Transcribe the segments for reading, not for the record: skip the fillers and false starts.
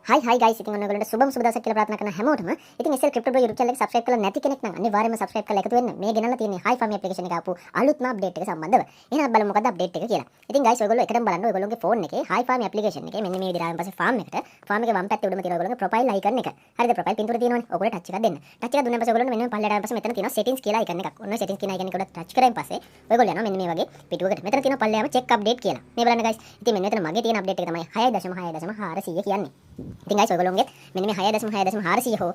Hi guys, ඉතින් ඔයගොල්ලන්ට සුබම සුබ දවසක් කියලා ප්‍රාර්ථනා කරන හැමෝටම ඉතින් SL Crypto Bro YouTube channel එක subscribe කරලා නැති කෙනෙක් නම් අනිවාර්යයෙන්ම subscribe කරලා එකතු වෙන්න. මේ ගෙනල්ලා තියෙන්නේ Hi Farm application එක ආපු අලුත්ම update එක සම්බන්ධව. එහෙනම් බලමු මොකක්ද update එක කියලා. ඉතින් guys ඔයගොල්ලෝ එකටම බලන්න ඔයගොල්ලෝගේ phone එකේ Hi Farm application එකේ මෙන්න මේ විදිහට ආවන් පස්සේ farm එකට farm එකේ වම් පැත්තේ උඩම තියෙන ඔයගොල්ලෝගේ profile icon එක. හරිද? profile පින්තූරය තියෙනවනේ. ඔයගොල්ලෝ touch එකක් දෙන්න. touch එකක් දුන්නාන් පස්සේ ඔයගොල්ලෝ මෙන්න මේ පල්ලයට ආවන් පස්සේ මෙතන තියෙනවා settings කියලා icon එකක්. ඔන්න settings කියන icon එක උඩ touch කරායින් පස්සේ ඔයගොල්ලෝ යනවා මෙන්න මේ වගේ පිටුවකට. මෙතන තියෙනවා පල්ලයම check update කියලා. මේ බලන්න guys. ඉතින් මෙන්න මෙතන මගේ තියෙන update එක තමයි 6.6.400 කියන්නේ. ඉතින් guys ඔයගොල්ලෝගේ මෙන්න මේ 6.6.400 හෝ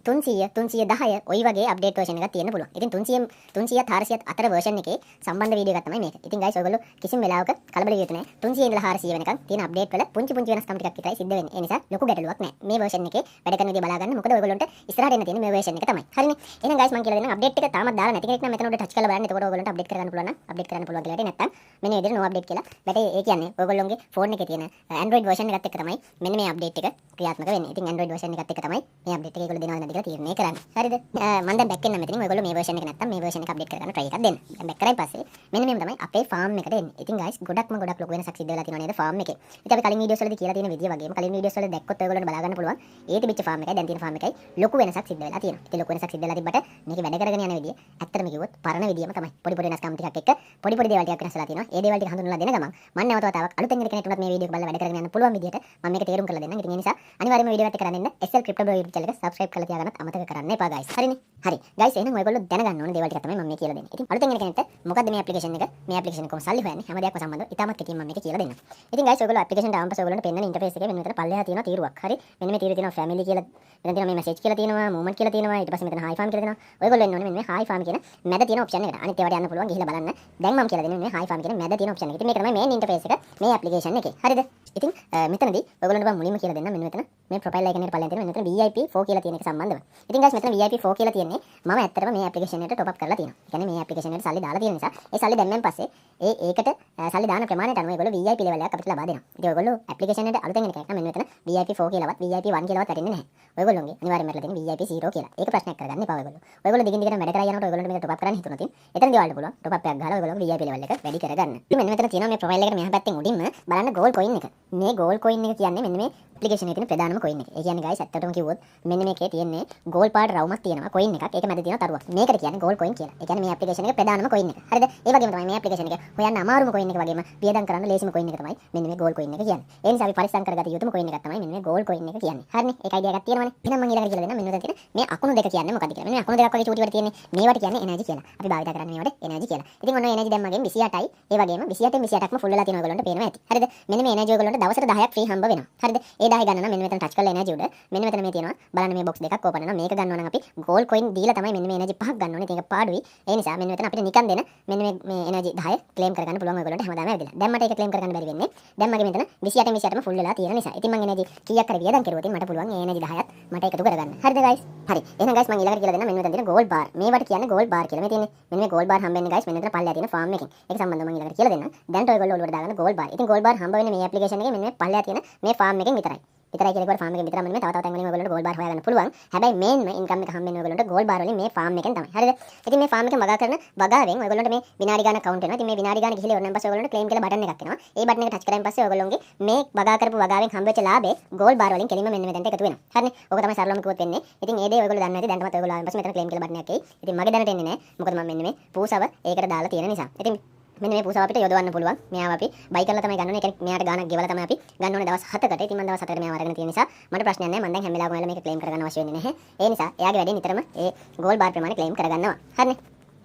6.6.310 ඔය වගේ අප්ඩේට් version එකක් තියෙන්න පුළුවන්. ඉතින් 300 300ත් 400ත් අතර version එකේ සම්බන්ධ වීඩියෝ එකක් තමයි මේක. ඉතින් guys ඔයගොල්ලෝ කිසිම වෙලාවක කලබල වෙන්න නැහැ. 300 ඉඳලා 400 වෙනකන් තියෙන අප්ඩේට් වල පුංචි වෙනස්කම් ටිකක් විතරයි සිද්ධ වෙන්නේ. ඒ නිසා ලොකු ගැටලුවක් නැහැ. මේ version එකේ වැඩ කරන විදිය බලා ගන්න. මොකද ඔයගොල්ලන්ට ඉස්සරහට එන්න තියෙන මේ version එක තමයි. හරිනේ. එහෙනම් guys මම කියලා දෙන්නම් අප්ඩේට් එක තාමත් දාලා නැති කෙනෙක් නම් මෙතන උඩ touch කරලා බලන්න. එතකොට ඔයගොල්ලන්ට අප්ඩේට් කරගන්න පුළුවන් නම් අප්ඩේට් කරන්න පුළුවන් කියලා හිටියේ නැත්නම් මෙන්න මේ විදිහට no update කියලා. බැටේ ඒ කියන්නේ ඔයගොල්ලෝගේ phone එකේ තියෙන Android version එකත් එක්ක තමයි මෙන්න මේ අප්ඩේට් එක ක්‍රියාත්මක වෙන්නේ. ඉතින් Android version එකත් එක්ක තමයි මේ අප්ඩේට් එක ඒගොල්ලෝ දෙනවද නැද්ද කියලා තීරණය කරන්නේ. හරිද? මම දැන් back එන්න මෙතනින් ඔයගොල්ලෝ මේ version එක නැත්තම් මේ version එක අප්ඩේට් කරගන්න try එකක් දෙන්න. දැන් back කරායින් පස්සේ මෙන්න මේම තමයි අපේ farm එකට එන්නේ. ඉතින් guys ගොඩක් ලොකු වෙනසක් සිද්ධ වෙලා තියෙනවා නේද farm එකේ. ඉතින් අපි කලින් videos වලදී කියලා තියෙන විදිය වගේම කලින් videos වල දැක්කොත් ඔයගොල්ලන්ට බලා ගන්න පුළුවන්. ඒ තිබිච්ච farm එකයි දැන් තියෙන farm එකයි ලොකු වෙනසක් සිද්ධ වෙලා තියෙනවා. ඉතින් ලොකු වෙනසක් සිද්ධ වෙලා තිබ්බට මේකේ වැඩ කරගෙන යන විදිය ඇත්තටම කිව්වොත් පරණ විදියම තමයි. පොඩි වෙනස්කම් ටිකක් එක්ක පොඩි දේවල් ටිකක් වෙනස් වෙලා තියෙනවා. ඒ දේවල් ටික හඳුන්වලා දෙන ගමන් මම නැවත වතාවක් අලුතෙන් එන කෙනෙක්ට මේ වීඩියෝ එක බලලා වැඩ කරගෙන යන්න පුළුවන් විදියට මම මේක තේරුම් කරලා දෙන්නම්. ඉතින් ඒ නිසා අනිවාර්යයෙන්ම වීඩියෝ එකත් එක්ක කරන් ඉන්න SL Crypto Bro YouTube channel එක subscribe කරලා තියාගන්නත් අමතක කරන්න එපා guys. හරිනේ? හරි. guys එහෙනම් ඔයගොල්ලෝ දැනගන්න ඕන දේවල් ටික තමයි මම මේ කියලා දෙන්නේ. ඉතින් අලුතෙන් එන කෙනෙක්ට මොකද්ද මේ application එක? මේ application එක කොහොමද සල්ලි හොයන්නේ? හැම දෙයක්ම සම්බන්ධව ඉතාමත් කෙටියෙන් මම මේක කියලා දෙන්නම්. ඉතින් guys ඔයගොල්ලෝ application එක ආවම පස්සේ ඔයගොල්ලන්ට පෙන්නන interface එකේ මෙන්න මෙතන පල්ලෙහා තියෙනවා තීරුවක්. හරි? මෙන්න මේ තීරුවේ තියෙනවා family කියලා. මෙතන තියෙනවා මේ message කියලා තියෙනවා, movement කියලා තියෙනවා. ඊට පස්සේ මෙතන hi farm කියලා තියෙනවා. ඔයගොල්ලෝ එන්න ඕනේ මෙන්න මේ hi farm කියන මැද තියෙන option එකට. අනිත් ඒවාට යන්න පුළුවන් ගිහිල්ලා බලන්න. දැන් මම කියලා දෙන්නේ මේ hi farm කියන මැද තියෙන option එක. ඉතින් මේක තමයි main interface එක මේ application එකේ. හරිද? ඉතින් මෙතනදී ඔයගොල්ලන්ට මම මුලින්ම කියලා දෙන්නම් මෙන්න මෙතන මේ profile icon එකට පල්ලෙන් තියෙන මෙතන VIP4 කියලා තියෙන එක සම්බන්ධව. ඉතින් guys මෙතන VIP4 කියලා තියෙන්නේ මම ඇත්තටම මේ application එකට top up කරලා තියෙනවා. ඒ කියන්නේ මේ application එකට සල්ලි දාලා තියෙන නිසා ඒ සල්ලි දැම්මෙන් පස්සේ ඒකට සල්ලි දාන ප්‍රමාණයට අනුව ඒගොල්ලෝ VIP level එකක් අපිට ලබා දෙනවා. ඉතින් ඔයගොල්ලෝ application එකට අලුතෙන් එන කෙනෙක් නම් මෙන්න මෙතන VIP4 කියලාවත් VIP1 කියලාවත් වැටෙන්නේ නැහැ. ඔයගොල්ලෝගේ අනිවාර්යයෙන්ම මෙතන තියෙන VIP0 කියලා. ඒක ප්‍රශ්නයක් කරගන්න එපා ඔයගොල්ලෝ. ඔයගොල්ලෝ දිගින් දිගටම වැඩ කරලා යනකොට ඔයගොල්ලන්ට මේක top up කරන්න හිතුනොත් එතනදී ඔයාලට පුළුවන් top up එකක් ගහලා ඔයගොල්ලෝගේ VIP level එක වැඩි කරගන්න. ඉතින් මෙන්න මෙතන තියෙනවා මේ profile එකට මෙහා පැත්තෙන් උඩින්ම බලන්න gold coin එක. මේ gold coin එක කියන්නේ මෙන්න මේ application එකේ තියෙන ප්‍රධානම coin එක. ඒ කියන්නේ guys ඇත්තටම කිව්වොත් මෙන්න මේකේ තියෙන්නේ gold පාට රවුමක් තියෙනවා coin එකක්. ඒක මැද තියෙනවා තරුවක්. මේකට කියන්නේ gold coin කියලා. ඒ කියන්නේ මේ application එකේ ප්‍රධානම coin එක. හරිද? ඒ වගේම තමයි මේ application එක හොයන්න අමාරුම coin එක වගේම පියදම් කරන්න ලේසිම coin එක තමයි මෙන්න මේ gold coin එක කියන්නේ. ඒ නිසා අපි පරිස්සම් කරගත යුතුම coin එකක් තමයි මෙන්න මේ gold coin එක කියන්නේ. හරිනේ? ඒක idea එකක් තියෙනවනේ. එහෙනම් මම ඊළඟට කියලා දෙන්නම් මෙන්න මෙතන තියෙන මේ අකුණු දෙක කියන්නේ මොකක්ද කියලා. මෙන්න මේ අකුණු දෙකක් වගේ චූටි වල තියෙන්නේ මේවට කියන්නේ energy කියලා. අපි භාවිත කරන්නේ මේවට energy කියලා. ඉතින් ඔන්න energy දැන් මගෙන් 28යි. ඒ වගේම 28න් 28ක්ම full වෙලා තියෙනවා ඔයගොල්ලන්ට පේනවා ඇති. හරිද? මෙන්න මේ energy ඔයගොල්ලන්ට දවසට 10ක් free හම්බ වෙනවා. හරිද? ඒ 10 ගන්න නම් මෙන්න මෙතන touch කරලා energy උඩ මෙන්න මෙතන මේ තියෙනවා. බලන්න මේ box දෙකක් open වෙනවා. මේක ගන්නවා නම් අපි gold coin දීලා තමයි මෙන්න මේ energy පහක් ගන්න ඕනේ. ඒක පාඩුයි. ඒ නිසා මෙන්න මෙතන අපිට නිකන් දෙන මෙන්න මේ energy 10 claim කරගන්න පුළුවන් ඔයගොල්ලන්ට හැමදාම ඇවිදලා. දැන් මට ඒක claim කරගන්න බැරි වෙන්නේ. දැන් මගේ මෙතන 28න් 28ම full වෙලා තියෙන නිසා. ඉතින් මම energy කීයක් හරි වියදම් කරුවොත් මට පුළුවන් මේ energy 10ත් මට එකතු කරගන්න. හරිද guys? හරි. එහෙනම් guys මම ඊළඟට කියලා දෙන්නම් මෙන්න මෙතන තියෙන gold bar. මේවට කියන්නේ gold bar කියලා. මේ තියෙන්නේ මෙන්න මේ gold bar හම්බෙන්නේ guys මෙන්න මෙතන පල්ලෙහා තියෙන farm එකෙන්. ඒක සම්බන්ධව මම ඊළඟට කියලා දෙන්නම්. දැන්ට ඔයගොල්ලෝ ඔළුවට දාගන්න gold bar. ඉතින් gold bar හම්බ වෙන්නේ මේ application එකේ මෙන්න මේ පල්ලෙහා තියෙන මේ farm එකෙන් විතරයි. විතරයි කියලා farm එකෙන් විතරම නෙමෙයි තව තැන් වලින් ඔයගොල්ලන්ට gold bar හොයාගන්න පුළුවන්. හැබැයි මේන්ම income එක හම්බෙන්නේ ඔයගොල්ලන්ට gold bar වලින් මේ farm එකෙන් තමයි. හරිද? ඉතින් මේ farm එකෙන් වගා කරන වගාවෙන් ඔයගොල්ලන්ට මේ විනාඩි ගානක් count වෙනවා. ඉතින් මේ විනාඩි ගාන ගිහිල්ලා ඉවරනන් පස්සේ ඔයගොල්ලන්ට claim කියලා බටන් එකක් එනවා. ඒ බටන් එක touch කරායින් පස්සේ ඔයගොල්ලෝගේ මේ වගා කරපු වගාවෙන් හම්බෙච්ච ලාභේ gold bar වලින් කෙලින්ම මෙන්න මෙතනට එකතු වෙනවා. හරිනේ? ඕක තමයි සරලවම කිව්වොත් වෙන්නේ. ඉතින් ඒ දේ ඔයගොල්ලෝ දන්නේ නැති දැන්ටමත් ඔයගොල්ලෝ ආවෙන් පස්සේ මෙතන claim කියලා බටන් එකක් එයි. ඉතින් මගේ දැනට එන්නේ නැහැ. මොකද මම මෙන්න මේ පූසව ඒකට දාලා තියෙන නිසා. ඉතින් මෙන්න මේ පූසාව අපිට යොදවන්න පුළුවන්. මෙයාව අපි බයි කරලා තමයි ගන්න ඕනේ. ඒ කියන්නේ මෙයාට ගාණක් ගෙවලා තමයි අපි ගන්න ඕනේ දවස් 7කට. ඉතින් මම දවස් 7කට මෙයාව අරගෙන තියෙන නිසා මට ප්‍රශ්නයක් නැහැ. මම දැන් හැම වෙලාවකම මේක ක්ලේම් කරගන්න අවශ්‍ය වෙන්නේ නැහැ. ඒ නිසා එයාගේ වැඩේ නිතරම ඒ ගෝල් බාර් ප්‍රමාණය ක්ලේම් කරගන්නවා. හරිනේ?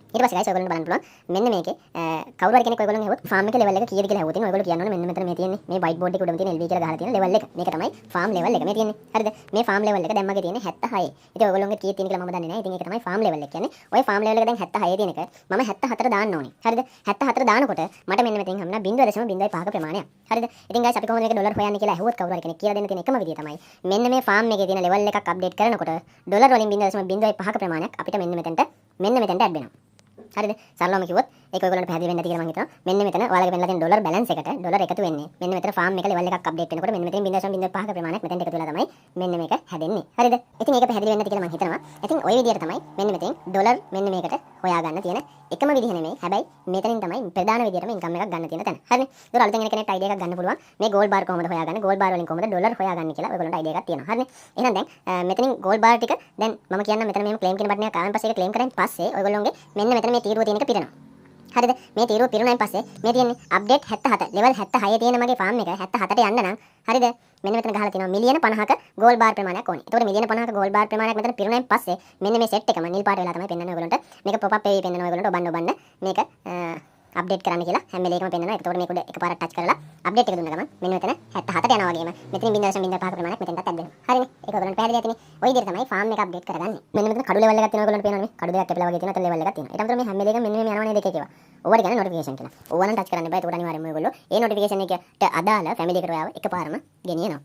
ඊට පස්සේ guys ඔයගොල්ලන්ට බලන්න පුළුවන් මෙන්න මේකේ කවුරු හරි කෙනෙක් ඔයගොල්ලන් හෙවොත් farm එකේ level එක කීයද කියලා හෙවොත් ඔයගොල්ලෝ කියන්න ඕනේ මෙන්න මෙතන මේ තියෙන්නේ මේ white board එකේ උඩම තියෙන LV කියලා ගහලා තියෙන level එක. මේක තමයි farm level එක. මේ තියෙන්නේ. හරිද? මේ farm level එක දැන් මගේ තියෙන්නේ 76. ඉතින් ඔයගොල්ලෝගේ කීයද තියෙන කියලා මම දන්නේ නැහැ. ඉතින් ඒක තමයි farm level එක කියන්නේ. ඔය farm level එක දැන් 76 තියෙන එක මම 74 දාන්න ඕනේ. හරිද? 74 දානකොට මට මෙන්න මෙතෙන් හම්බුණා 0.05ක ප්‍රමාණයක්. හරිද? ඉතින් guys අපි කොහොමද මේක ඩොලර් හොයන්නේ කියලා ඇහුවොත් කවුරු හරි කෙනෙක් කියලා දෙන්න තියෙන එකම විදිය තමයි මෙන්න මේ farm එකේ තියෙන level එකක් අප්ඩේට් කරනකොට ඩොලර් වලින් 0.5ක ප්‍රමාණයක් අපිට මෙන්න මෙතෙන්ට add වෙනවා. හරිද? සරලවම කිව්වොත් ඒක ඔයගොල්ලන්ට පැහැදිලි වෙන්න ඇති කියලා මම හිතනවා. මෙන්න මෙතන ඔයාලගේ වෙන්නලා තියෙන ඩොලර් බැලන්ස් එකට ඩොලර් එකතු වෙන්නේ. මෙන්න මෙතන ෆාම් එක ලෙවල් එකක් අප්ඩේට් වෙනකොට මෙන්න මෙතන 0.05ක ප්‍රමාණයක් මෙතෙන්ට එකතු වෙලා තමයි මෙන්න මේක හැදෙන්නේ. හරිද? ඉතින් ඒක පැහැදිලි වෙන්න ඇති කියලා මම හිතනවා. ඉතින් ওই විදිහට තමයි මෙන්න මෙතෙන් ඩොලර් මෙන්න මේකට හොයාගන්න තියෙන එකම විදිහ නෙමෙයි. හැබැයි මෙතනින් තමයි ප්‍රධාන විදිහටම ඉන්කම් එකක් ගන්න තියෙන තැන. හරිනේ? ඒක අලුතෙන් එන කෙනෙක්ට අයිඩියා එකක් ගන්න පුළුවන්. මේ ගෝල්ඩ් බාර් කොහොමද හොයාගන්නේ? ගෝල්ඩ් බාර් වලින් කොහොමද ඩොලර් හොයාගන්නේ කියලා ඔයගොල්ලන්ට අයිඩියා එකක් තියෙනවා. හරිනේ? එහෙනම් දැන් මෙතනින් ගෝල්ඩ් බාර් ටික දැන් මම කියන්නම් මෙතන මෙහෙම ක්ලේම් කියන බටන් එක ආවන් පස්සේ ඒක ක්ලේම් කරන් පස්සේ ඔයගොල්ලෝගේ මෙන්න මෙතන මේ තීරුව තියෙන එක පිරෙනවා. හරිද? මේ තීරුව පිරුණායින් පස්සේ මේ තියෙන්නේ අප්ඩේට් 77 ලෙවල් 76 තියෙන මගේ ෆාම් එක 77ට යන්න නම් හරිද? මෙන්න මෙතන ගහලා තියෙනවා මිලියන 50ක ගෝල්ඩ් බාර් ප්‍රමාණයක් ඕනේ. ඒතකොට මිලියන 50ක ගෝල්ඩ් බාර් ප්‍රමාණයක් මෙතන පිරුණායින් පස්සේ මෙන්න මේ සෙට් එකම නිල් පාට වෙලා තමයි පෙන්වන්නේ ඔයගොල්ලන්ට. මේක පොප් අප් වෙවි පෙන්වනවා ඔයගොල්ලන්ට ඔබන්න මේක අප්ඩේට් කරන්න කියලා හැම වෙලේකම පෙන්වනවා. ඒකට මේක උඩ එකපාරක් ටච් කරලා අප්ඩේට් එක දුන්න ගමන් මෙන්න මෙතන 77ට යනවා වගේම මෙතන 0.05ක ප්‍රමාණයක් මෙතෙන්ටත් ඇඩ් වෙනවා. හරිනේ? ඒක ඔයගොල්ලන්ට පැහැදිලි ඇතිනේ. ওই විදිහට තමයි ෆාම් එක අප්ඩේට් කරගන්නේ. මෙන්න මෙතන කඩු ලෙවල් එකක් තියෙනවා ඔයගොල්ලන්ට පේනවනේ. කඩු දෙකක් කැපිලා වගේ තියෙනවා. එතන ලෙවල් එකක් තියෙනවා. ඊට අමතරව මේ හැම වෙලේකම මෙන්න මේ යනවනේ දෙකේ ඒවා. ඕවට කියන්නේ නොටිෆිකේෂන් කියලා. ඕවා නම් ටච් කරන්න බෑ. ඒකට අනිවාර්යයෙන්ම ඔයගොල්ලෝ ඒ නොටිෆිකේෂන් එකට අදාළ ෆැමිලි එකට ඔයාව එකපාරම ගෙනියනවා.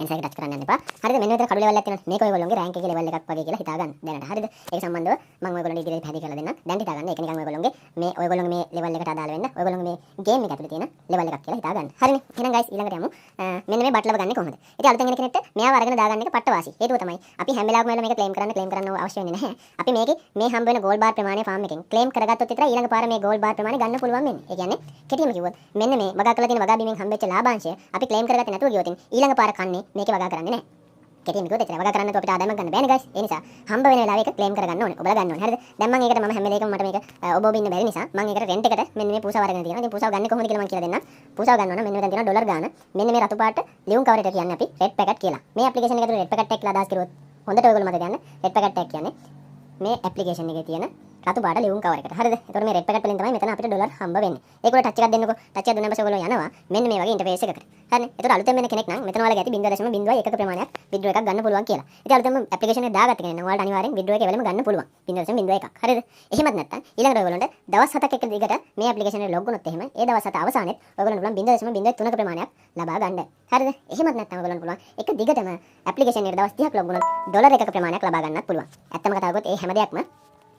එනිසා ඒක ටච් කරන්න යන්න එපා. හරිද? මෙන්න මෙතන කඩු ලෙවල් එකක් තියෙනවා. මේක ඔයගොල්ලෝගේ රෑන්ක් එකේ ලෙවල් එකක් වගේ කියලා හිතා ගන්න දැනට. හරිද? ඒක සම්බන්ධව මම ඔයගොල්ලන්ට ඉදිරියට පැහැදිලි කරලා දෙන්නම්. දැන් හිතා ගන්න. ඒක නිකන් ඔයගොල්ලෝගේ මේ ඔයගොල්ලෝගේ මේ ලෙවල් එකට අදාළ වෙන්න ඔයගොල්ලෝගේ මේ ගේම් එක ඇතුලේ තියෙන ලෙවල් එකක් කියලා හිතා ගන්න. හරිනේ? එහෙනම් ගයිස් ඊළඟට යමු. මෙන්න මේ බට්ලව ගන්නේ කොහොමද? ඉතින් අලුතෙන් එන කෙනෙක්ට මෙයාව අරගෙන දාගන්න එක පට්ට වාසි. හේතුව තමයි අපි හැම වෙලාවකම මේක ක්ලේම් කරන්න අවශ්‍ය වෙන්නේ නැහැ. අපි මේකේ මේ හම්බ වෙන ගෝල්ඩ් බාර් ප්‍රමාණය ෆාම් එකෙන් ක්ලේම් කරගත්තොත් විතරයි ඊළඟ පාර මේ ගෝල්ඩ් බාර් ප්‍රමාණය ගන්න පුළුවන් වෙන්නේ. ඒ කියන්නේ කෙටිම කිව්වොත් මෙන්න මේ වගා කරලා තියෙන වගා බීමෙන් හම්බෙච්ච ලාභාංශය අපි ක්ලේම් කරගත්තේ නැතුව ගියොත් ඊළඟ පාර කන්නේ මේකේ වගා කරන්නේ නැහැ. කෙටිම කිව්වොත් එතන වගා කරන්න නැතුව අපිට ආදායමක් ගන්න බෑනේ ගයිස්. ඒ නිසා හම්බ වෙන වෙලාවෙ එක ක්ලේම් කරගන්න ඕනේ. ඔබලා ගන්න ඕනේ. හරිද? දැන් මම ඒකට හැම වෙලේකම මට මේක ඔබ ඉන්න බැරි නිසා මම ඒකට රෙන්ට් එකට මෙන්න මේ පූසාව අරගෙන තියෙනවා. ඉතින් පූසාව ගන්න කොහොමද කියලා මම කියලා දෙන්නම්. පූසාව ගන්නවා නම් මෙන්න මෙතන තියෙනවා ඩොලර් ගාන. මෙන්න මේ රතු පාට ලියුම් කවර් එක කියන්නේ අපි රෙඩ් පැකට් කියලා. මේ ඇප්ලිකේෂන් එක ඇතුලේ රෙඩ් පැකට් එක කියලා අදහස් කරුවොත් හොඳට ඔයගොල්ලෝ මතක තියාගන්න. රෙඩ් පැකට් එක කියන්නේ මේ ඇප්ලිකේෂන් එකේ තියෙන රතු පාට ලියුම් කවර් එකට. හරිද? ඒතකොට මේ රෙඩ් පැකට් වලින් තමයි මෙතන අපිට ඩොලර් හම්බ වෙන්නේ. ඒක උඩ ටච් එකක් දෙන්නකෝ. ටච් එක දුන්නාම පස්සේ ඔයගොල්ලෝ යනවා මෙන්න මේ වගේ ඉන්ටර්ෆේස් එකකට. හරිනේ? ඒතකොට අලුතෙන් වෙන කෙනෙක් නම් මෙතන ඔයාලගේ ඇති 0.01ක ප්‍රමාණයක් විඩ්‍රෝ එකක් ගන්න පුළුවන් කියලා. ඉතින් අලුතෙන්ම ඇප්ලිකේෂන් එක දාගත්ත කෙනෙක් නම් ඔයාලට අනිවාර්යෙන් විඩ්‍රෝ එක එවෙලම ගන්න පුළුවන්. 0.01ක්. හරිද? එහෙමත් නැත්නම් ඊළඟට ඔයගොල්ලන්ට දවස් 7ක් එක දිගට මේ ඇප්ලිකේෂන් එකට ලොග් වුණොත් එහෙම ඒ දවස් 7 අවසානයේත් ඔයගොල්ලන්ට පුළුවන් 0.03ක ප්‍රමාණයක් ලබා ගන්න. හරිද? එහෙමත් නැත්නම් ඔයගොල්ලන්ට පුළුවන් එක දිගටම ඇප්ලිකේෂන් එකට දවස් 30ක් ලොග් වුණොත් ඩොලර් එකක ප්‍රමාණයක් ලබා ගන්නත් පුළුවන්. ඇත්තම කතාව ගොත් ඒ හැම දෙයක්ම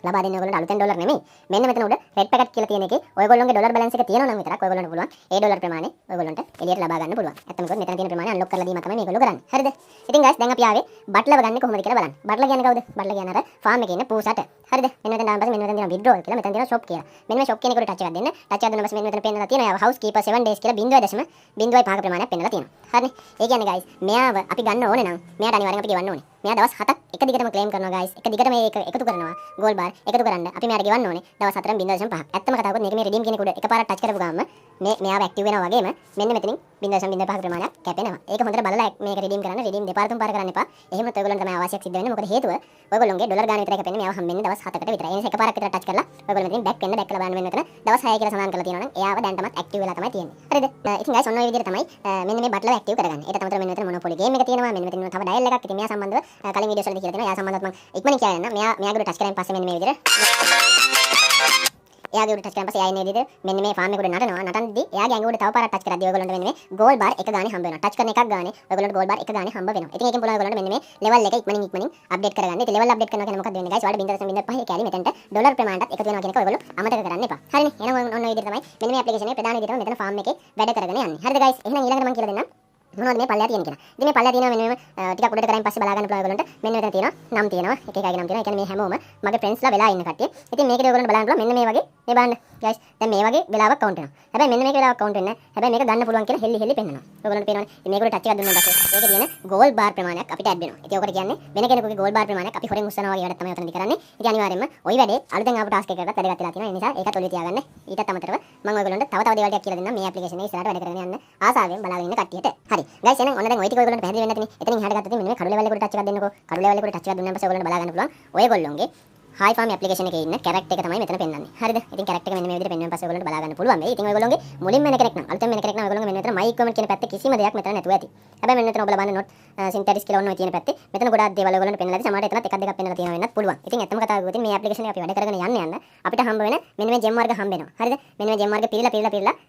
ලබා දෙන්නේ ඔයගොල්ලන්ට අලුතෙන් ඩොලර් නෙමෙයි. මෙන්න මෙතන උඩ රෙඩ් පැකට් කියලා තියෙන එකේ ඔයගොල්ලෝගේ ඩොලර් බැලන්ස් එක තියෙනවා නම් විතරක් ඔයගොල්ලන්ට පුළුවන් ඒ ඩොලර් ප්‍රමාණය ඔයගොල්ලන්ට එළියට ලබා ගන්න පුළුවන්. ඇත්තම කිව්වොත් මෙතන තියෙන ප්‍රමාණය අන්ලොක් කරලා දීම තමයි මේගොල්ලෝ කරන්නේ. හරිද? ඉතින් ගයිස් දැන් අපි ආවේ බට්ලව ගන්න කොහොමද කියලා බලන්න. බට්ල කියන්නේ කවුද? බට්ල කියන්නේ අර ෆාම් එකේ ඉන්න පූසට. හරිද? මෙන්න මෙතන දාන්න පස්සේ මෙන්න මෙතන තියෙනවා විඩ්‍රෝවල් කියලා. මෙතන තියෙනවා ෂොප් කියලා. මෙන්න මේ ෂොප් කියන එකට ටච් එකක් දෙන්න. ටච් එකක් දුන්නා පස්සේ මෙන්න මෙතන පේනවා තියෙනවා හවුස් කීපර් 7 days කියලා 0.05ක ප්‍රමාණයක් පෙන්නලා තියෙනවා. හරිනේ? ඒ කියන්නේ ගයිස් මෙයාව අපි ගන්න ඕනේ නම් මෙයාට අනිවාර්යෙන් අපි ගෙවන්න ඕනේ. මෙයා දවස් 7ක් එක දිගටම ක්ලේම් කරනවා ගයිස්. එක දිගටම මේක එකතු කරනවා. ගෝල්ඩ් බාර් එකතු කරන්න අපි මෙයාට ගෙවන්න ඕනේ. දවස් 4න් 0.5ක්. ඇත්තම කතාව කොහොමද මේක මේ රිඩීම් කෙනෙකුට එකපාරක් ටච් කරපු ගාම මෙයාව ඇක්ටිව් වෙනවා වගේම මෙන්න මෙතනින් 0.05ක ප්‍රමාණයක් කැපෙනවා. ඒක හොඳට බලලා මේක රිඩීම් කරන්න. රිඩීම් දෙපාර තුන් පාර කරන්න එපා. එහෙමත් ඔයගොල්ලන්ට තමයි අවශ්‍යයක් සිද්ධ වෙන්නේ. මොකද හේතුව ඔයගොල්ලෝගේ ඩොලර් ගාන විතරයි කැපෙන්නේ. මෙයාව හම්බෙන්නේ දවස් 7කට විතරයි. ඒ නිසා එකපාරක් විතර ටච් කරලා ඔයගොල්ලෝ මෙතනින් බෑක් වෙන්න දැක්කලා බලන්න මෙන්න මෙතන දවස් 6 කියලා සඳහන් කරලා තියෙනවා නම් එයාව දැන්ටමත් ඇක්ටිව් වෙලා තමයි තියෙන්නේ. හරිද? ඉතින් ගයිස් ඔන්න ඔය විදිහට තමයි මෙන්න මේ බට්ලව ඇක්ටිව් කරගන්නේ. ඒකට තමයි මෙන්න මෙතන මොනොපොලි ගේම් එක තියෙනවා. මෙන්න මෙතන තව ඩයල් එකක්. ඉතින් මෙයා සම්බන්ධව කලින් වීඩියෝස් වලදී කියලා තියෙනවා. එයා සම්බන්ධව මම ඉක්මනින් කියලා යන්න. මෙයාගේ ටච් කරන් පස්සේ මෙන්න මේ විදිහට එයාගේ උඩ ටච් කරන් පස්සේ එයා ඉන්නේ විදිහට මෙන්න මේ ෆාම් එක උඩ නටනවා. නටනදී එයාගේ ඇඟ උඩ තව පාරක් ටච් කරද්දී ඔයගොල්ලන්ට මෙන්න මේ ගෝල් බාර් එක ගානේ හම්බ වෙනවා. ටච් කරන එකක් ගානේ ඔයගොල්ලන්ට ගෝල් බාර් එක ගානේ හම්බ වෙනවා. ඉතින් ඒකෙන් පුළුවන් ඔයගොල්ලන්ට මෙන්න මේ ලෙවල් එක ඉක්මනින් අප්ඩේට් කරගන්න. ඉතින් ලෙවල් අප්ඩේට් කරනවා කියන්නේ මොකක්ද වෙන්නේ ගයිස්? ඔයාලට 0.05 කැලි මෙතනට ඩොලර් ප්‍රමාණයත් එකතු වෙනවා කියන එක ඔයගොල්ලෝ අමතක කරන්න එපා. හරිනේ? එහෙනම් ඔන්න ඔය විදිහට තමයි මෙන්න මේ ඇප්ලිකේෂන් එකේ ප්‍රධාන විදිහටම මෙතන ෆාම් එකේ වැඩ කරගෙන යන්නේ. හරිද ගයිස්? එහෙනම් ඊළඟට මම කියලා දෙන්නම් මොනවද මේ පල්ලෙහා තියෙන කියලා. ඉතින් මේ පල්ලෙහා තියෙනවා මෙන්න මේ ටිකක් උඩට කරන් පස්සේ බලා ගන්න පුළුවන් ඔයගොල්ලන්ට. මෙන්න මෙතන තියෙනවා නම් තියෙනවා. එක එකගේ නම් තියෙනවා. ඒ කියන්නේ මේ හැමෝම මගේ ෆ්‍රෙන්ඩ්ස්ලා වෙලා ඉන්න කට්ටිය. ඉතින් මේකේදී ඔයගොල්ලන්ට බලන්න පුළුවන් මෙන්න මේ වගේ මේ බලන්න ගයිස්. දැන් මේ වගේ වෙලාවක් කවුන්ට් වෙනවා. හැබැයි මෙන්න මේක වෙලාවක් කවුන්ට් වෙන්නේ නැහැ. හැබැයි මේක ගන්න පුළුවන් කියලා හෙල්ලි පෙන්නනවා. ඔයගොල්ලන්ට පේනවනේ. මේක උඩ ටච් එකක් දුන්නා පස්සේ ඒකේ තියෙන ගෝල් බාර් ප්‍රමාණයක් අපිට ඇඩ් වෙනවා. ඉතින් ඔකට කියන්නේ වෙන කෙනෙකුගේ ගෝල් බාර් ප්‍රමාණයක් අපි හොරෙන් උස්සනවා වගේ වැඩක් තමයි ඔතනදී කරන්නේ. ඉතින් අනිවාර්යයෙන්ම ওই වැඩේ අලුතෙන් ආපු ටාස්ක් එකකටත් වැඩගත් වෙලා තියෙනවා. ඒ නිසා ඒකත් ඔළුවේ තියාගන්න. ඊටත් අමතරව මම ඔයගොල්ලන්ට තව දේවල් ටිකක් කියලා දෙන්නම් මේ ඇප්ලිකේෂන් එක ඉස්සරහට වැඩ කරගෙන යන්න ආසාවෙන් බලාගෙන ඉන්න කට්ටියට. හරි. ගයිස් එහෙනම් ඔන්න දැන් ওই ටික ඔයගොල්ලන්ට පැහැදිලි වෙන්න ඇතිනේ. එතනින් එහාට ගත්තොත් මෙන්න මේ කඩු ලෙවල් එකට ටච් එකක් දෙන්නකෝ. කඩු ලෙවල් එකට ටච් එකක් දුන්නාම පස්සේ ඔයගොල්ලන්ට බලා ගන්න පුළුවන් ඔයගොල්ලෝගේ හයි ෆාම් ඇප්ලිකේෂන් එකේ ඉන්න කැරක්ටර් එක තමයි මෙතන පෙන්වන්නේ. හරිද? ඉතින් කැරක්ටර් එක මෙන්න මේ විදිහට පෙන්වන පස්සේ ඔයගොල්ලන්ට බලා ගන්න පුළුවන් වෙයි. ඉතින් ඔයගොල්ලෝගේ මුලින්ම එන කෙනෙක් නම් අලුතෙන් එන කෙනෙක් නම් ඔයගොල්ලෝගේ මෙන්න මෙතන මයි කමෙන්ට් කියන පැත්තේ කිසිම දෙයක් මෙතන නැතුව ඇති. හැබැයි මෙන්න මෙතන ඔයගොල්ලෝ බලන්න නොට් සින්තැටික්ස් කියලා ඔන්න ඔය තියෙන පැත්තේ මෙතන ගොඩාක් දේවල් ඔයගොල්ලන්ට පෙන්වලා ඇති. සමහරට එතනත් එකක් දෙකක් පෙන්වලා තියෙනවා වෙන්නත් පුළුවන්. ඉතින් ඇත්තම කතාව කිව්වොත් මේ ඇප්ලිකේෂන් එක අපි වැඩ කරගෙන යන්න අපිට හම්බ වෙන මෙන්න මේ ජෙම් වර්ග හම්බ වෙනවා. හරිද? මෙන්න මේ ජෙම් වර්ග පිරලා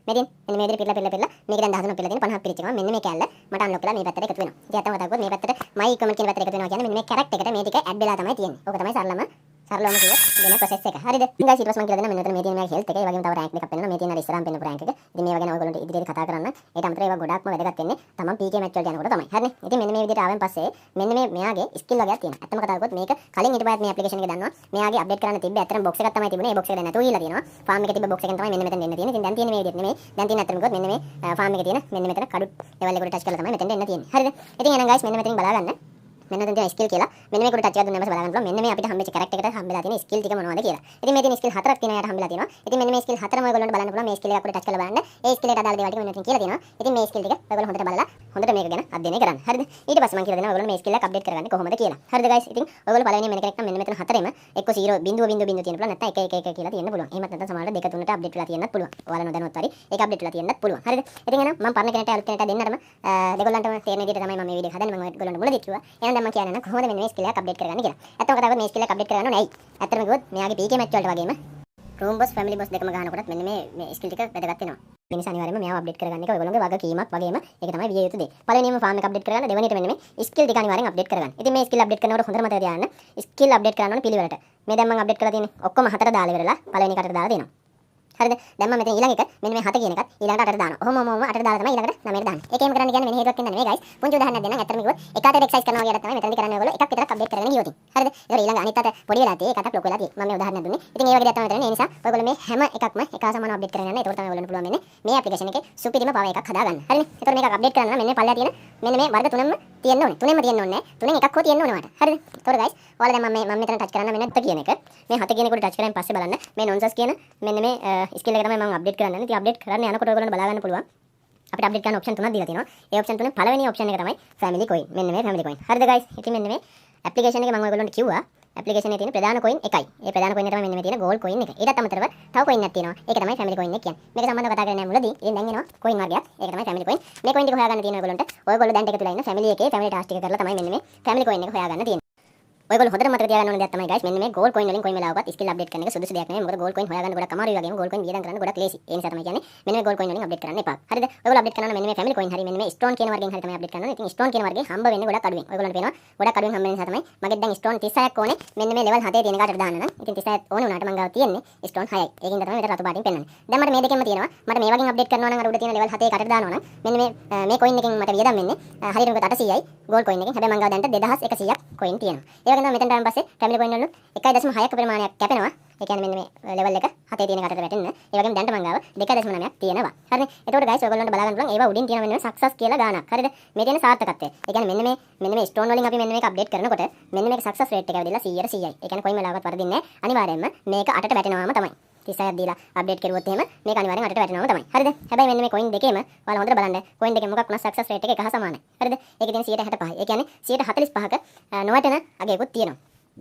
මෙතෙන් මෙන්න මේ විදිහට පිරලා මේක දැන් 13ක් පිරලා තියෙන 50ක් පිරිච්ච ගමන් මෙන්න මේ කැල්ල මට අන්ලොක් කරලා මේ පැත්තට එකතු වෙනවා. ඉතින් ඇත්තම කතාව කිව්වොත් මේ පැත්තට මයි කමෙන්ට් කියන පැත්තට එකතු වෙනවා කියන්නේ මෙන්න මේ කැරක්ටර් එකට මේ ටික ඇඩ් වෙලා තමයි තියෙන්නේ. ඕක තමයි සරලම සරලවම කිව්වොත් දෙන process එක. හරිද? ඉතින් guys ඊට පස්සේ මම කියලා දෙන්න මෙන්න මෙතන මේ තියෙන මේ health එක. ඒ වගේම තව rank දෙකක් පෙන්වනවා. මේ තියෙන අර ඉස්සරහම පෙන්වපු rank එක. ඉතින් මේවා ගැන ඔයගොල්ලන්ට ඉදිරියට කතා කරන්න. ඒකට අමතරව ඒවා ගොඩාක්ම වැදගත් වෙන්නේ තමන් PK match වලට යනකොට තමයි. හරිනේ? ඉතින් මෙන්න මේ විදිහට ආවෙන් පස්සේ මෙන්න මේ මෙයාගේ skill වගේක් තියෙනවා. ඇත්තම කතා කරගොත් මේක කලින් ඊට පස්සේ මේ application එක දන්නවා. මෙයාගේ update කරන්න තිබ්බේ ඇත්තටම box එකක් තමයි තිබුණේ. ඒ box එක දැන් නැතුව ගිහලා තියෙනවා. farm එකේ තිබ්බ box එකෙන් තමයි මෙන්න මෙතන එන්න තියෙන්නේ. ඉතින් දැන් තියෙන මේ විදිහට නෙමෙයි. දැන් තියෙන ඇත්තටම කිව්වොත් මෙන්න මේ farm එකේ තියෙන මෙන්න මෙතන කඩු level එකට touch කරලා තමයි මෙතෙන්ට එන්න තියෙන්නේ. හරිද? ඉතින් එහෙනම් guys මෙන්න මෙතනින් බලා ගන්න. මෙන්න මෙතන තියෙන skill කියලා. මෙන්න මේකට touch එකක් දුන්නාම බලා ගන්න පුළුවන්. මෙන්න මේ අපිට හම්බෙච්ච character එකට හම්බෙලා තියෙන skill ටික මොනවද කියලා. ඉතින් මේ තියෙන skill හතරක් තියෙනවා යාට හම්බෙලා තියෙනවා. ඉතින් මෙන්න මේ skill හතරම ඔයගොල්ලන්ට බලන්න පුළුවන්. මේ skill එක අපිට touch කරලා බලන්න. ඒ skill එකට අදාළ දේවල් ටික මෙන්න මෙතන කියලා තියෙනවා. ඉතින් මේ skill ටික ඔයගොල්ලෝ හොඳට බලලා හොඳට මේක ගැන අධ්‍යයනය කරන්න. හරිද? ඊට පස්සේ මම කියලා දෙනවා ඔයගොල්ලෝ මේ skill එක update කරගන්නේ කොහොමද කියලා. හරිද guys? ඉතින් ඔයගොල්ලෝ පළවෙනි මෙන්න කෙනෙක් නම් මෙන්න මෙතන හතරෙම එක්ක 0 බිඳුව බිඳුව බිඳුව තියෙන්න පුළුවන්. නැත්නම් 1 1 1 කියලා තියෙන්න පුළුවන්. එහෙමත් නැත්නම් සමහරවිට 2 3ට update වෙලා තියෙන්නත් පුළුවන්. ඔයාලා නොදැනුවත් හරි ඒක update වෙලා තියෙන්නත් පුළුවන්. හරිද? ඉතින් එහෙනම් මම පරණ කෙනෙක්ට අලුත් කෙනෙක්ට දෙන්නටම දෙගොල්ලන්ටම තේරෙන විදිහට තමයි මම මේ වීඩියෝ එක හදන්නේ. මම ඔයගොල්ලන්ට මුලදී කිව්වා. එහෙනම් දැන් මම කියන්නේ නම් කොහොමද මෙන්න මේ skill එක update කරගන්නේ කියලා. ඇත්තම කතාව මේ skill එක update කරගන්න ඕනේ ඇයි? ඇත්තටම කිව්වොත් මෙයාගේ PK match වලට වගේම room boss family boss දෙකම ගන්නකොටත් මෙන්න මේ skill ටික වැදගත් වෙනවා. ඒ නිසා අනිවාර්යයෙන්ම මෙයාව update කරගන්න එක ඔයගොල්ලෝගේ වගකීමක් වගේම ඒක තමයි විය යුතු දේ. පළවෙනියම farm එක update කරගන්න, දෙවෙනියට මෙන්න මේ skill ටික අනිවාර්යෙන් update කරගන්න. ඉතින් මේ skill update කරනකොට හොඳට මතක තියාගන්න. skill update කරන්න ඕනේ පිළිවෙලට. මේ දැන් මම update කරලා තියෙන්නේ ඔක්කොම හතර දාලා ඉවරලා පළවෙනි කටට දාලා දෙනවා. හරිද? දැන් මම මෙතන ඊළඟ එක මෙන්න මේ 7 කියන එකත් ඊළඟට 8ට දානවා. ඔහොම 8ට දාලා තමයි ඊළඟට 9ට දාන්නේ. ඒකේම කරන්න කියන්නේ මෙන්න හේතුවක් වෙනද නෙමෙයි guys. පුංචි උදාහරණයක් දෙන්නම්. ඇත්තටම කිව්වොත් එක අතට එක්සර්සයිස් කරනවා වගේ තමයි මෙතනදී කරන්නේ ඔයගොල්ලෝ එකක් විතරක් අප්ඩේට් කරගෙන ගියොත්. හරිද? ඒතර ඊළඟ අනිත් අත පොඩි වෙලා තියෙයි එකටක් ලොකු වෙලා තියෙයි. මම මේ උදාහරණයක් දුන්නේ. ඉතින් ඒ වගේ දෙයක් තමයි මෙතන. ඒ නිසා ඔයගොල්ලෝ මේ හැම එකක්ම එක සමානව අප්ඩේට් කරගෙන යන්න. ඒතකොට තමයි ඔයගොල්ලන්ට පුළුවන් වෙන්නේ මේ ඇප්ලිකේෂන් එකේ සුපිරිම පවර් එකක් හදාගන්න. හරිනේ? ඒතකොට මේක අප්ඩේට් කරන්න නම් මෙන්න මේ පල්ලෙහා තියෙන මෙන්න මේ වර්ග තුනෙන්ම තියෙන්න ඕනේ. තුනෙන්ම තියෙන්න ඕනේ නැහැ. තුනෙන් එකක් හෝ තියෙන්න ඕනේ වාට. හරිද? ඒතකොට guys ඔයාලා දැන් මම මෙතන ටච් කරන්න මෙන්න 7 කියන එක. මේ 7 කියන එකට ටච් කරන් පස්සේ බලන්න මේ nonsense කියන මෙන්න මේ ස්කිල් එක තමයි මම අප්ඩේට් කරන්න යන්නේ. ඉතින් අප්ඩේට් කරන්න යනකොට ඔයගොල්ලන්ට බලා ගන්න පුළුවන්. අපිට අප්ඩේට් කරන්න ඔප්ෂන් තුනක් දීලා තියෙනවා. ඒ ඔප්ෂන් තුනේ පළවෙනි ඔප්ෂන් එක තමයි family coin. මෙන්න මේ family coin. හරිද guys? ඉතින් මෙන්න මේ ඇප්ලිකේෂන් එකේ මම ඔයගොල්ලන්ට කිව්වා ඇප්ලිකේෂන් එකේ තියෙන ප්‍රධාන coin එකයි. ඒ ප්‍රධාන coin එක තමයි මෙන්න මේ තියෙන gold coin එක. ඊටත් අමතරව තව coin එකක් තියෙනවා. ඒක තමයි family coin එක කියන්නේ. මේක සම්බන්ධව කතා කරන්නේ නැහැ මුලදී. ඉතින් දැන් එනවා coin වර්ගයක්. ඒක තමයි family coin. මේ coin ටික හොයාගන්න තියෙන ඔයගොල්ලන්ට. ඔයගොල්ලෝ දැන් එකතු වෙලා ඉන්න family එකේ family task ටික කරලා තමයි මෙන්න මේ family coin එක හොයාගන්න තියෙන්නේ. ඔයගොල්ලෝ හොඳට මතක තියාගන්න ඕන දෙයක් තමයි guys මෙන්න මේ gold coin වලින් coin වෙලාවකත් skill update කරන එක සුදුසු දෙයක් නෙමෙයි. මොකද gold coin හොයාගන්න ගොඩක් අමාරුයි වගේම gold coin වියදම් කරන්න ගොඩක් ලේසි. ඒ නිසා තමයි කියන්නේ මෙන්න මේ gold coin වලින් update කරන්න එපා. හරිද? ඔයගොල්ලෝ update කරනවා මෙන්න මේ family coin හරි මෙන්න මේ stone කියන වර්ගයෙන් හරි තමයි update කරන්න ඕනේ. ඉතින් stone කියන වර්ගයෙන් හම්බ වෙන්නේ ගොඩක් අඩුවෙන්. ඔයගොල්ලන්ට පේනවා ගොඩක් අඩුවෙන් හම්බ වෙන නිසා තමයි මගෙත් දැන් stone 36ක් ඕනේ. මෙන්න මේ level 7 තියෙන කාටට දාන්න නම්. ඉතින් 36ක් ඕනේ උනාට මං ගාව තියෙන්නේ stone 6යි. ඒකින්ද තමයි මෙතන රතු පාටින් පෙන්වන්නේ. දැන් මට මේ දෙකෙන්ම තියෙනවා. මට මේ වගේ update කරනවා නම් අර උඩ තියෙන level 7 කාටට දානවා නම් මෙන්න මේ coin එකෙන් මට වියදම් වෙන්නේ හරියට 800යි gold coin එකෙන්. හැබැයි මං ගාව දැන්ට 2100ක් coin තියෙනවා. ඒ වගේම මෙතනට ආවන් පස්සේ family coin වල 1.6ක ප්‍රමාණයක් කැපෙනවා. ඒ කියන්නේ මෙන්න මේ level එක 7 තියෙන කටට වැටෙන්න. ඒ වගේම දැන්ට මං ගාව 2.9ක් තියෙනවා. හරිනේ? එතකොට guys ඔයගොල්ලන්ට බලා ගන්න පුළුවන් ඒවා උඩින් තියෙන මෙන්න මේ success කියලා ගානක්. හරිද? මේ තියෙන සාර්ථකත්වය. ඒ කියන්නේ මෙන්න මේ stone වලින් අපි මෙන්න මේක අප්ඩේට් කරනකොට මෙන්න මේක success rate එක ඇවිදලා 100ට 100යි. ඒ කියන්නේ කොයිම වෙලාවකවත් වරදින්නේ නැහැ. අනිවාර්යයෙන්ම මේක 8ට වැටෙනවාම තමයි. 36ක් දීලා අප්ඩේට් කරුවොත් එහෙම මේක අනිවාර්යෙන් 8ට වැටෙනවාම තමයි. හරිද? හැබැයි මෙන්න මේ coin දෙකේම ඔයාලා හොඳට බලන්න coin දෙකේ මොකක් වුණත් success rate එක එක හා සමානයි. හරිද? ඒකේ තියෙන 165යි. ඒ කියන්නේ 145ක නොවැටෙන අගයකුත් තියෙනවා.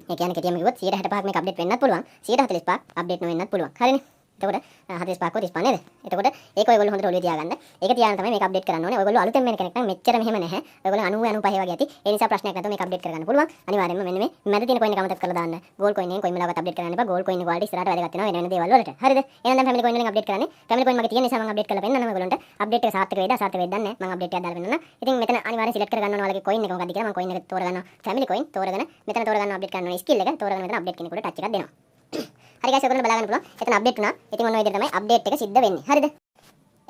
ඒ කියන්නේ කෙටියෙන්ම කිව්වොත් 165ක් මේක අප්ඩේට් වෙන්නත් පුළුවන් 145ක් අප්ඩේට් නොවෙන්නත් පුළුවන්. හරිනේ? එතකොට 45ක් හෝ 35 නේද? එතකොට ඒක ඔයගොල්ලෝ හොඳට ඔළුවේ තියාගන්න. ඒක තියාගෙන තමයි මේක අප්ඩේට් කරන්න ඕනේ. ඔයගොල්ලෝ අලුතෙන් වෙන කෙනෙක් නම් මෙච්චර මෙහෙම නැහැ. ඔයගොල්ලෝ 90 95 වගේ ඇති. ඒ නිසා ප්‍රශ්නයක් නැතුව මේක අප්ඩේට් කරගන්න පුළුවන්. අනිවාර්යයෙන්ම මෙන්න මේ මැද තියෙන coin එක අමතක කරලා දාන්න. gold coin එකෙන් coin වලකට අප්ඩේට් කරන්න එපා. gold coin එක වලට ඉස්සරහට වැදගත් වෙනවා වෙන දේවල් වලට. හරිද? එහෙනම් දැන් family coin වලින් අප්ඩේට් කරන්නේ. family coin මගේ තියෙන නිසා මම අප්ඩේට් කරලා පෙන්නනවා ඔයගොල්ලන්ට. අප්ඩේට් එක සාර්ථක වේද අසාර්ථක වේද දන්නේ නැහැ. මම අප්ඩේට් එකක් දාලා පෙන්නනවා. ඉතින් මෙතන අනිවාර්යෙන් සිලෙක්ට් කරගන්න ඕන ඔයාලගේ coin එක මොකක්ද කියලා. මම coin එක තෝරගන්නවා. family coin තෝරගෙන මෙතන තෝරගන්න අප්ඩේට් කරන්න ඕනේ skill එක. තෝරගෙන මෙතන අප්ඩේට් කෙනෙකුට touch එකක් දෙනවා. හරි guys ඔයගොල්ලෝ බලා ගන්න පුළුවන්. එතන අප්ඩේට් වුණා. ඉතින් ඔන්න ඔය විදිහට තමයි අප්ඩේට් එක සිද්ධ වෙන්නේ. හරිද?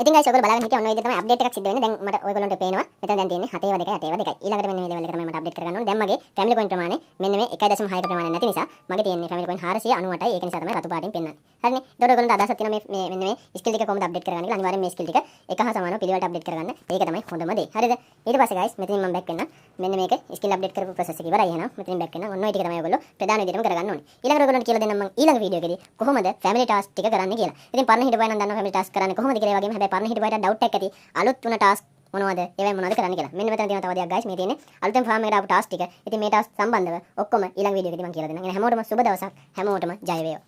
ඉතින් guys ඔයගොල්ලෝ බලාගෙන හිටියා ඔන්න ඔය විදිහට තමයි අප්ඩේට් එකක් සිද්ධ වෙන්නේ. දැන් මට ඔයගොල්ලන්ට පේනවා මෙතන දැන් තියෙන්නේ 7 2 8 2. ඊළඟට මෙන්න මේ level එක තමයි මට අප්ඩේට් කරගන්න ඕනේ. දැන් මගේ family coin ප්‍රමාණය මෙන්න මේ 1.6ක ප්‍රමාණයක් නැති නිසා මගේ තියෙන්නේ family coin 498යි. ඒක නිසා තමයි රතු පාටින් පෙන්වන්නේ. හරිනේ? ඒතකොට ඔයගොල්ලන්ට අදහසක් තියෙනවා මේ මෙන්න මේ skill ටික කොහොමද අප්ඩේට් කරගන්නේ කියලා. අනිවාර්යෙන් මේ skill ටික එක හා සමානව පිළිවෙලට අප්ඩේට් කරගන්න. ඒක තමයි හොඳම දේ. හරිද? ඊට පස්සේ guys මෙතනින් මම බැක් වෙන්න. මෙන්න මේක skill අප්ඩේට් කරපු process එක ඉවරයි එහෙනම්. මෙතනින් බැක් වෙන්න. ඔන්න ඔය ටික තමයි ඔයගොල්ලෝ ප්‍රධාන විදිහටම කරගන්න ඕනේ. ඊළඟට ඔයගොල්ලන්ට කියලා දෙන්නම් මම ඊළඟ වීඩියෝ එකේදී කොහොමද family task ටික කරන්නේ කියලා. ඉතින් පරණ හිටපු අය නම් දන්නවා family task කරන්නේ කොහොමද කියලා. ඒ වගේම හැබැයි පරණ හිටපු අයට doubt එකක් ඇති. අලුත් තුන ටාස්ක් මොනවද? ඒවයි මොනවද කරන්න කියලා. මෙන්න මෙතන තියෙන තව දෙයක් guys මේ තියෙන්නේ අලුතෙන් ෆාම් එකට ආපු ටාස්ක් ටික. ඉතින් මේ ටාස්ක් සම්බන්ධව ඔක්කොම ඊළඟ වීඩියෝ එකේදී මම කියලා දෙන්නම්. එහෙනම් හැමෝටම සුබ දවසක්. හැමෝටම ජය වේවා.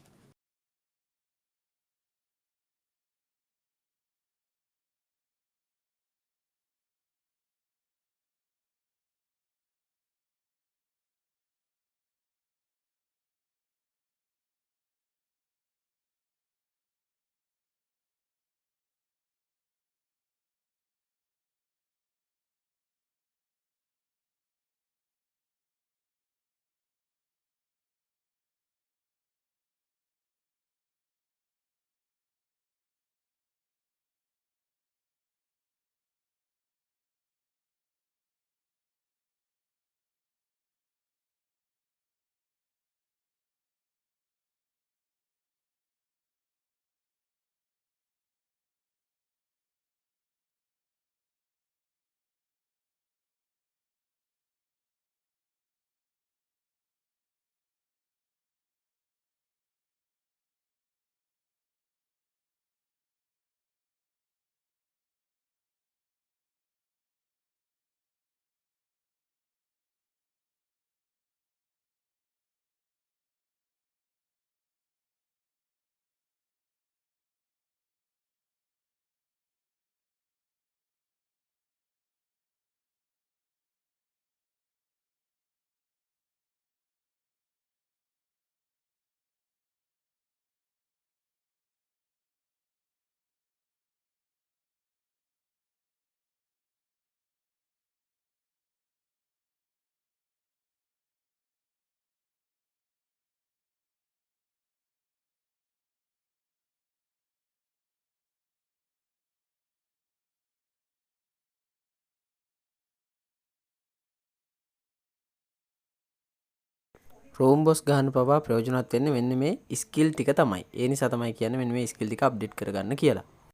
Chrome OS ගන්න පවා ප්‍රයෝජනවත් වෙන්නේ මෙන්න මේ ස්කිල් ටික තමයි. ඒ නිසා තමයි කියන්නේ මෙන්න මේ ස්කිල් ටික අප්ඩේට් කරගන්න කියලා.